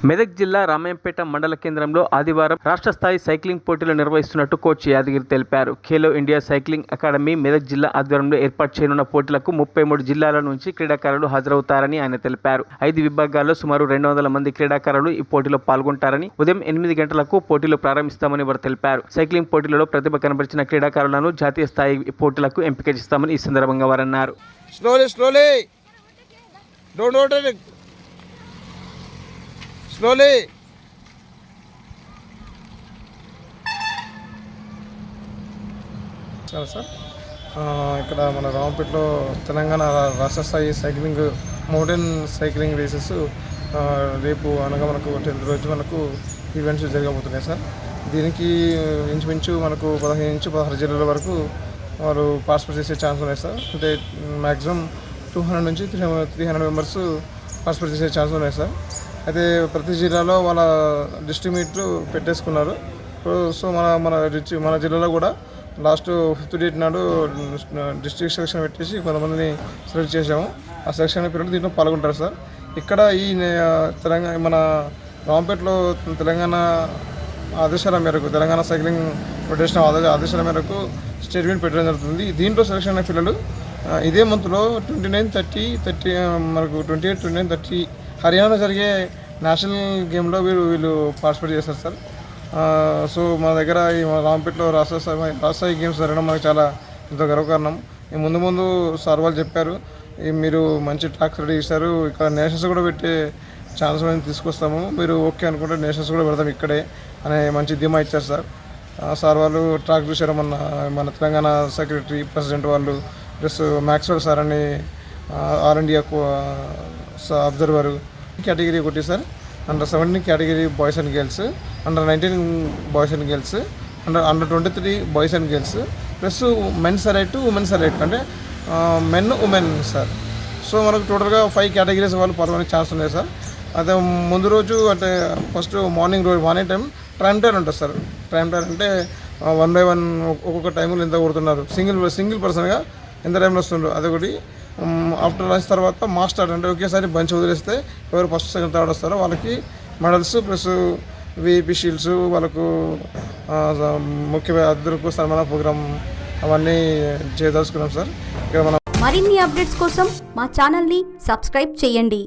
మెదక్ జిల్లా రామాయంపేట మండల కేంద్రంలో ఆదివారం రాష్ట్ర స్థాయి సైక్లింగ్ పోటీలు నిర్వహిస్తున్నట్టు కోచ్ యాదగిరి తెలిపారు. Khelo India cycling academy Medak జిల్లా ఆధ్వర్యంలో ఏర్పాటు చేయనున్న పోటీలకు 33 జిల్లాల నుంచి క్రీడాకారులు హాజరవుతారని ఆయన తెలిపారు. 5 విభాగాల్లో సుమారు 200 మంది క్రీడాకారులు ఈ పోటీలో పాల్గొంటారని, ఉదయం 8 గంటలకు పోటీలు ప్రారంభిస్తామని వారు తెలిపారు. సైక్లింగ్ పోటీలలో ప్రతిభ కనబరిచిన క్రీడాకారులను జాతీయ స్థాయి పోటీలకు ఎంపిక చేస్తామని ఈ సందర్భంగా వారు అన్నారు. Slowly. సార్ ఇక్కడ మన రామపేటలో తెలంగాణ రాష్ట్ర స్థాయి సైక్లింగ్ మౌంటైన్ సైక్లింగ్ రేసెస్ రేపు అనగా మనకు 10th రోజు మనకు ఈవెంట్స్ జరగబోతున్నాయి సార్. దీనికి ఇంచుమించు మనకు 15 నుంచి 16 జిల్లాల వరకు వారు పార్టిసిపేట్ చేసే ఛాన్స్ ఉన్నాయి సార్. అంటే మ్యాక్సిమం 200 నుంచి 300 మెంబర్స్ పార్టిసిపేట్ చేసే ఛాన్స్ ఉన్నాయి సార్. అయితే ప్రతి జిల్లాలో వాళ్ళ డిస్ట్రిక్ట్ మీట్లు పెట్టేసుకున్నారు. సో మన జిల్లాలో కూడా లాస్ట్ 5th డేట్ నాడు డిస్ట్రిక్ట్ సెలక్షన్ పెట్టేసి కొంతమందిని సెలెక్ట్ చేసాము. ఆ సెలక్షన్ పిల్లలు దీంట్లో పాల్గొంటారు సార్. ఇక్కడ ఈ తెలంగాణ మన రాంపేటలో తెలంగాణ ఆదేశాల మేరకు తెలంగాణ సైక్లింగ్ ఫెడరేషన్ ఆదేశాల మేరకు స్టేట్ మీట్ పెట్టడం జరుగుతుంది. దీంట్లో సెలక్షన్ అయిన పిల్లలు ఇదే మంత్లో 29, 30 మనకు 28, 29, 30 హర్యానాలో జరిగే నేషనల్ గేమ్లో వీళ్ళు పార్టిసిపేట్ చేస్తారు సార్. సో మన దగ్గర ఈ రాంపేటలో రాష్ట్రస్థాయి గేమ్స్ జరగడం మనకు చాలా ఎంతో గర్వకారణం. ముందు సార్ వాళ్ళు చెప్పారు, మీరు మంచి ట్రాక్స్ రెడీ చేశారు, ఇక్కడ నేషనల్స్ కూడా పెట్టే ఛాన్స్ మేము తీసుకొస్తాము, మీరు ఓకే అనుకుంటే నేషనల్స్ కూడా పెడతాం ఇక్కడే అనే మంచి ధీమా ఇచ్చారు సార్. సార్ వాళ్ళు ట్రాక్ చూసారు, మన తెలంగాణ సెక్రటరీ ప్రెసిడెంట్ వాళ్ళు ప్లస్ మ్యాక్స్వెల్ సార్ అని ఆల్ ఇండియా అబ్జర్వరు కేటగిరీ ఒకటి sir. Under 17 category boys and girls, under 19 boys and girls, under 23 boys and girls, plus men's select, women's select అంటే men women sir. So మనకు టోటల్గా 5 categories వాళ్ళు పాల్గొనే chance ఉన్నాయి sir. అదే ముందు రోజు అంటే first morning time prime tier ఉంటుంది సార్. ప్రైమ్ టైర్ అంటే 1 by 1 ఒక్కొక్క టైంలో ఎంత కొడుతున్నారు, సింగిల్ పర్సన్గా ఎంత టైంలో వస్తుండ్రు అదొకటి. ఆఫ్టర్ లంచ్ తర్వాత మాస్ స్టార్ట్ అంటే ఒకేసారి బంచ్ వదిలేస్తే ఎవరు ఫస్ట్ సెకండ్ థర్డ్ వస్తారో వాళ్ళకి మెడల్స్ ప్లస్ విఐపి షీల్డ్స్, వాళ్ళకు ముఖ్య అతిథులకు సన్మాన ప్రోగ్రామ్ అవన్నీ చేయదలుచుకున్నాం సార్. ఇక్కడ మనం మరిన్ని అప్డేట్స్ కోసం మా ఛానల్ని సబ్స్క్రైబ్ చేయండి.